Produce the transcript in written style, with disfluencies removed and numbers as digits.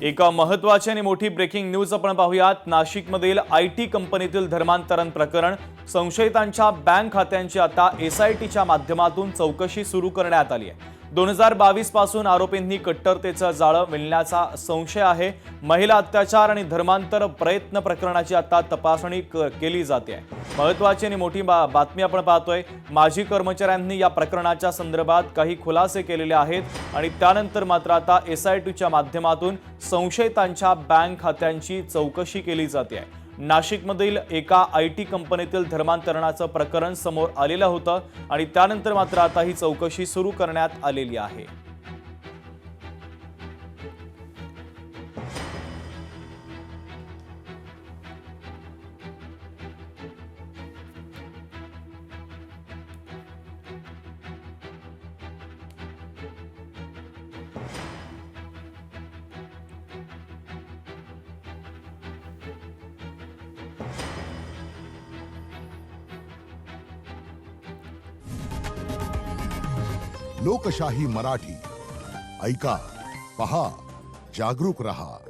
एका महत्त्वाची आणि मोठी ब्रेकिंग न्यूज आपण पाहूयात। नाशिकमधील आयटी कंपनीतील धर्मांतरण प्रकरण संशयितांच्या बँक खात्यांची आता एसआयटीच्या माध्यमातून चौकशी सुरू करण्यात आली आहे। 2022 पासून आरोपींनी कट्टरतेचं जाळं विणल्याचा संशय आहे। महिला अत्याचार आणि धर्मांतर प्रयत्न प्रकरणाची आता तपासणी केली जाते आहे। महत्त्वाची आणि मोठी बातमी आपण पाहतोय। माजी कर्मचाऱ्यांनी या प्रकरणाच्या संदर्भात काही खुलासे केलेले आहेत आणि त्यानंतर मात्र आता एसआयटीच्या माध्यमातून संशयितांच्या बँक खात्यांची चौकशी केली जाते आहे। नाशिकमधील एका आयटी कंपनीतील धर्मांतरणाचं प्रकरण समोर आलेलं होतं आणि त्यानंतर मात्र आता ही चौकशी सुरू करण्यात आलेली आहे। लोकशाही मराठी ऐका, पहा, जागरूक रहा।